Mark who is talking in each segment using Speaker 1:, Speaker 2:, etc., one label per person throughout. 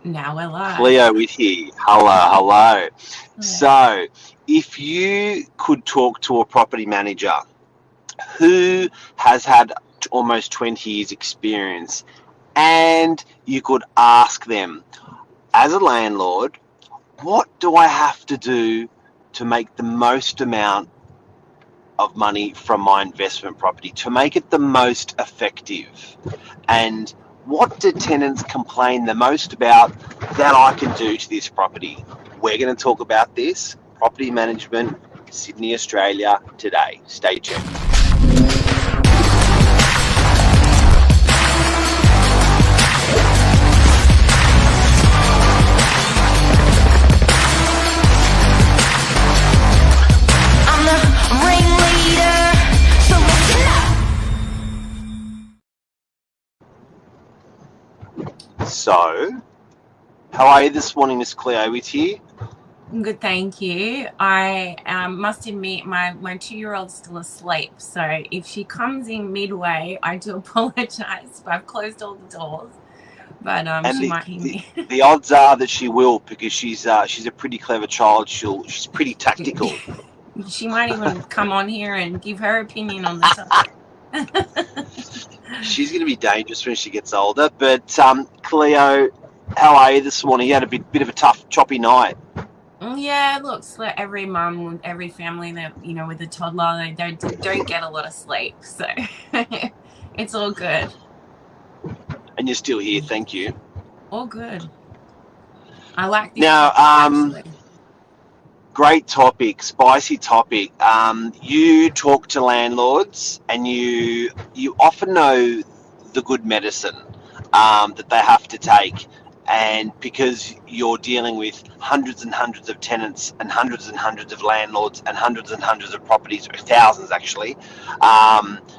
Speaker 1: Now we're live.
Speaker 2: Cleo with you. Hello.
Speaker 1: Hello.
Speaker 2: So, if you could talk to a property manager who has had almost 20 years experience and you could ask them, as a landlord, what do I have to do to make the most amount of money from my investment property, to make it the most effective? And what do tenants complain the most about that I can do to this property? We're going to talk about this property management, Sydney, Australia, today. Stay tuned.
Speaker 3: I'm the ringleader, so listen up.
Speaker 2: So, how are you this morning, Miss Cleo? With you?
Speaker 1: Good, thank you. I must admit my 2-year-old's still asleep, so if she comes in midway, I do apologise. I've closed all the doors, but
Speaker 2: And
Speaker 1: she might hear me.
Speaker 2: the odds are that she will, because she's a pretty clever child. She's pretty tactical.
Speaker 1: She might even come on here and give her opinion on the topic.
Speaker 2: She's going to be dangerous when she gets older. But Cleo, how are you this morning? You had a bit of a tough, choppy night.
Speaker 1: Yeah, look, every mum, every family that with a toddler, they don't get a lot of sleep, so it's all good.
Speaker 2: And you're still here, thank you.
Speaker 1: All good. I like this
Speaker 2: Now,
Speaker 1: topic, actually.
Speaker 2: Great topic, spicy topic. You talk to landlords, and you often know the good medicine that they have to take. And because you're dealing with hundreds and hundreds of tenants and hundreds of landlords and hundreds of properties, or thousands actually,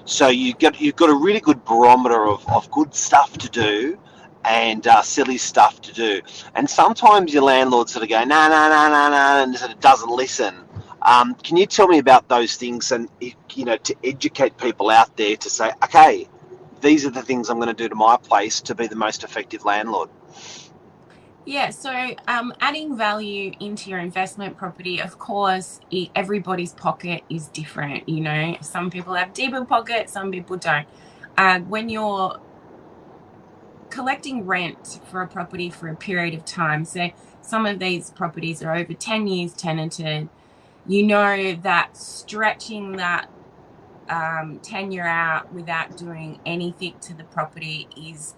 Speaker 2: so you've got a really good barometer of good stuff to do and silly stuff to do. And sometimes your landlord sort of go, no, and sort of doesn't listen. Can you tell me about those things, and to educate people out there to say, okay, these are the things I'm going to do to my place to be the most effective landlord?
Speaker 1: Yeah, so adding value into your investment property, of course, everybody's pocket is different. Some people have deeper pockets, some people don't. When you're collecting rent for a property for a period of time, so some of these properties are over 10 years tenanted, that stretching that tenure out without doing anything to the property is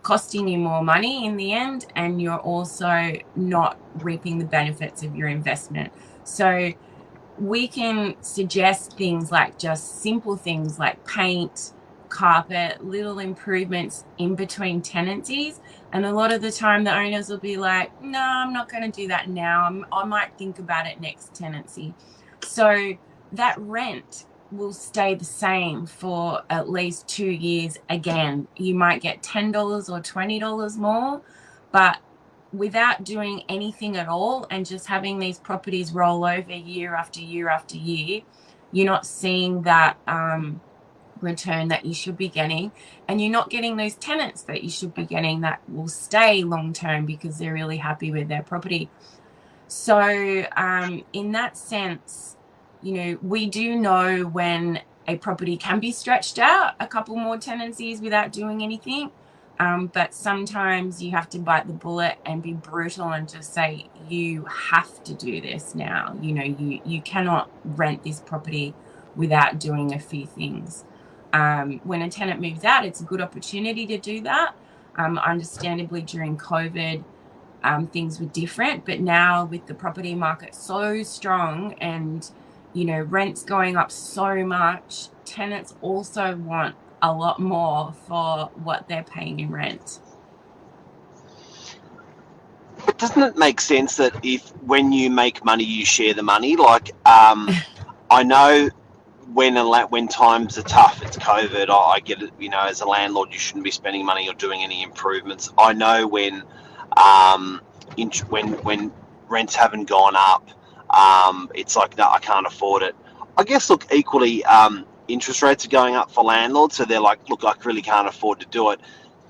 Speaker 1: costing you more money in the end, and you're also not reaping the benefits of your investment. So we can suggest things like just simple things like paint, carpet, little improvements in between tenancies, and a lot of the time the owners will be like, no, I'm not going to do that now, I might think about it next tenancy. So that rent will stay the same for at least 2 years. Again, you might get $10 or $20 more, but without doing anything at all and just having these properties roll over year after year after year, you're not seeing that return that you should be getting, and you're not getting those tenants that you should be getting that will stay long term because they're really happy with their property. So in that sense, we do know when a property can be stretched out a couple more tenancies without doing anything, but sometimes you have to bite the bullet and be brutal and just say, you have to do this now. You cannot rent this property without doing a few things. When a tenant moves out, it's a good opportunity to do that. Understandably, during COVID, things were different, but now with the property market so strong and rents going up so much, tenants also want a lot more for what they're paying in rent.
Speaker 2: But doesn't it make sense that when you make money, you share the money? Like, I know when times are tough, it's COVID, I get it, as a landlord, you shouldn't be spending money or doing any improvements. I know when rents haven't gone up, it's like, no, I can't afford it. I guess, look, equally, interest rates are going up for landlords, so they're like, look, I really can't afford to do it.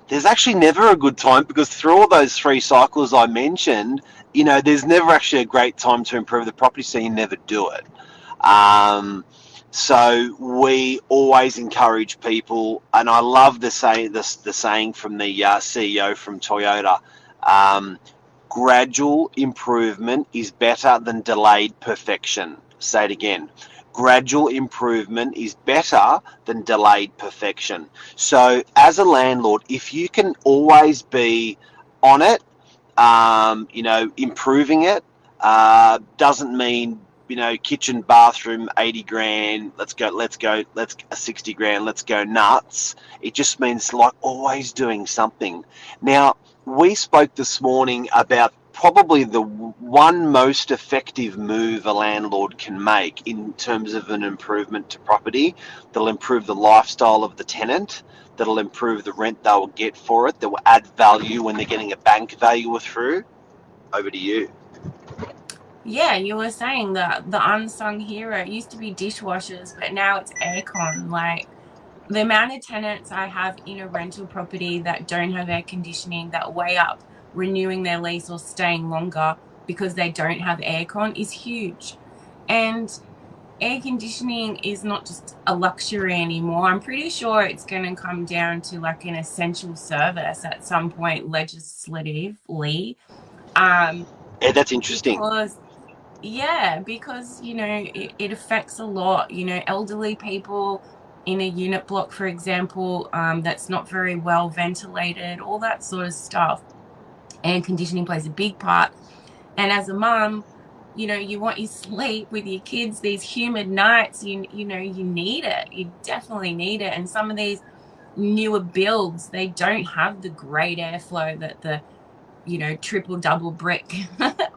Speaker 2: there's actually never a good time, because through all those 3 cycles I mentioned, there's never actually a great time to improve the property, so you never do it. So we always encourage people, and I love the saying from the CEO from Toyota, gradual improvement is better than delayed perfection. Say it again. Gradual improvement is better than delayed perfection. So as a landlord, if you can always be on it, improving it, doesn't mean, kitchen, bathroom, 80 grand, let's 60 grand, let's go nuts. It just means like always doing something. Now, we spoke this morning about probably the one most effective move a landlord can make in terms of an improvement to property that'll improve the lifestyle of the tenant, that'll improve the rent they'll get for it, that will add value when they're getting a bank valuer through. Over to you.
Speaker 1: Yeah, you were saying that the unsung hero, it used to be dishwashers, but now it's aircon. Like, the amount of tenants I have in a rental property that don't have air conditioning, that weigh up renewing their lease or staying longer because they don't have aircon, is huge. And air conditioning is not just a luxury anymore. I'm pretty sure it's going to come down to like an essential service at some point legislatively.
Speaker 2: Yeah, that's interesting.
Speaker 1: Because it affects a lot. Elderly people in a unit block, for example, that's not very well ventilated, all that sort of stuff. Air conditioning plays a big part. And as a mum, you want your sleep with your kids, these humid nights, you need it. You definitely need it. And some of these newer builds, they don't have the great airflow that the triple double brick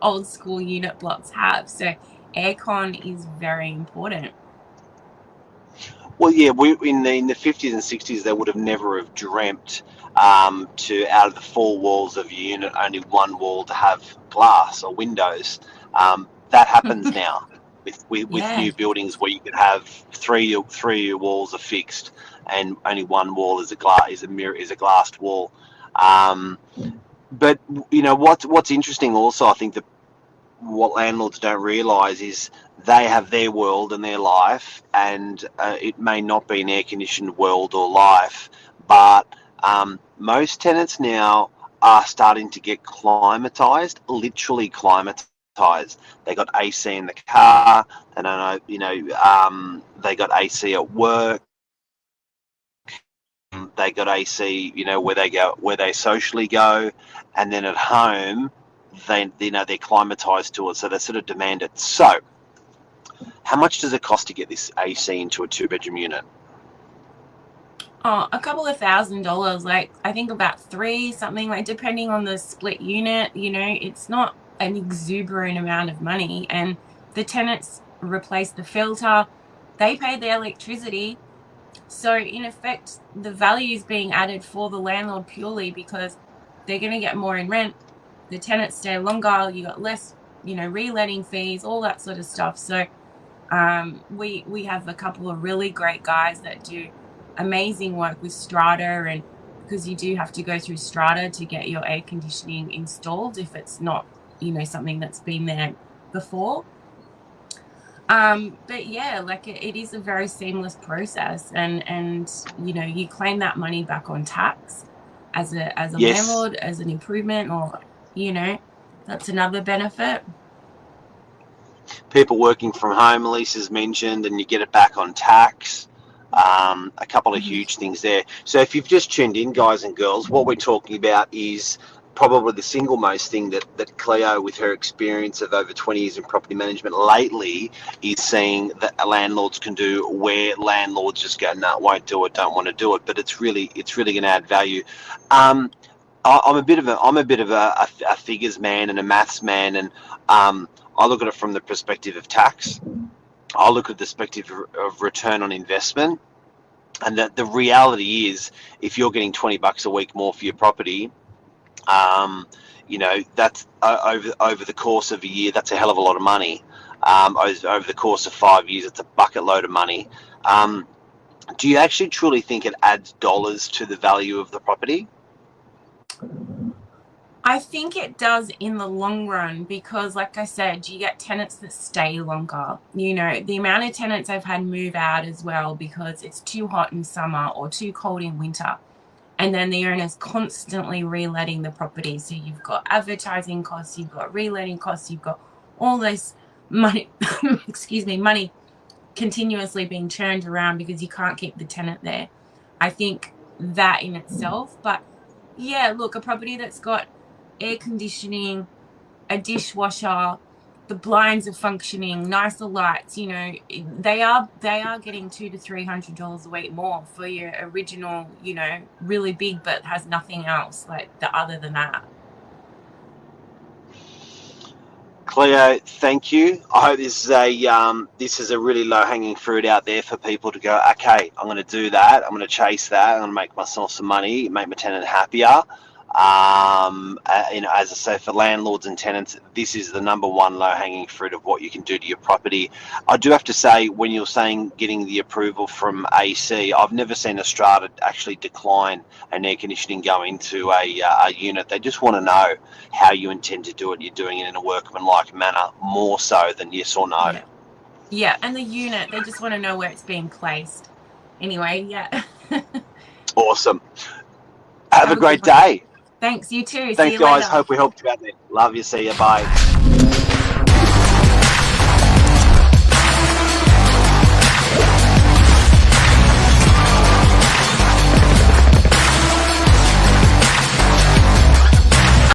Speaker 1: old school unit blocks have. So aircon is very important.
Speaker 2: Well, yeah, in the 50s and 60s, they would have never have dreamt to, out of the 4 walls of your unit, only one wall to have glass or windows. That happens now with new buildings where you can have three of your walls are fixed and only one wall is a glassed wall. But what's interesting also, I think that what landlords don't realise is they have their world and their life, and it may not be an air-conditioned world or life, but most tenants now are starting to get climatised, literally climatised. They got AC in the car, they don't know, they got AC at work, they got AC, where they socially go, and then at home, they're climatised to it, so they sort of demand it. So, how much does it cost to get this AC into a 2-bedroom unit?
Speaker 1: Oh, a couple of $1,000, like I think about 3, something, like depending on the split unit. It's not an exuberant amount of money, and the tenants replace the filter, they pay the electricity. So in effect, the value is being added for the landlord purely because they're going to get more in rent. The tenants stay longer. You got less, reletting fees, all that sort of stuff. So we have a couple of really great guys that do amazing work with strata, and because you do have to go through strata to get your air conditioning installed if it's not, something that's been there before. But yeah, like it is a very seamless process, and you claim that money back on tax as a
Speaker 2: Yes.
Speaker 1: landlord, as an improvement, or that's another benefit.
Speaker 2: People working from home, Lisa's mentioned, and you get it back on tax. A couple of huge things there. So if you've just tuned in, guys and girls, what we're talking about is probably the single most thing that Cleo, with her experience of over 20 years in property management lately, is seeing that landlords can do, where landlords just go, no, won't do it, don't want to do it, but it's really going to add value. I'm a bit of a figures man and a maths man, and I look at it from the perspective of tax. I look at the perspective of return on investment, and that the reality is, if you're getting $20 a week more for your property, that's over the course of a year, that's a hell of a lot of money. Over the course of 5 years, it's a bucket load of money. Do you actually truly think it adds dollars to the value of the property?
Speaker 1: I think it does in the long run because, like I said, you get tenants that stay longer. You know, the amount of tenants I've had move out as well because it's too hot in summer or too cold in winter. And then the owner's constantly reletting the property. So you've got advertising costs, you've got reletting costs, you've got all this money, excuse me, money continuously being churned around because you can't keep the tenant there. I think that in itself. But yeah, look, a property that's got air conditioning, a dishwasher, the blinds are functioning, nicer lights, you know, they are getting $200 to $300 a week more for your original, you know, really big but has nothing else like the other than that.
Speaker 2: Cleo, thank you. I hope this is a really low hanging fruit out there for people to go, okay, I'm going to do that. I'm going to chase that. I'm going to make myself some money, make my tenant happier. You know, as I say, for landlords and tenants, this is the number one low hanging fruit of what you can do to your property. I do have to say, when you're saying getting the approval from AC, I've never seen a strata actually decline an air conditioning going to a unit. They just want to know how you intend to do it. You're doing it in a workmanlike manner, more so than yes or no.
Speaker 1: Yeah, and the unit, they just want to know where it's being placed. Anyway, yeah.
Speaker 2: Awesome. Have a great day.
Speaker 1: Thanks, you too.
Speaker 2: Thanks,
Speaker 1: See you
Speaker 2: guys.
Speaker 1: later.
Speaker 2: Hope we helped you out there. Love you. See you. Bye.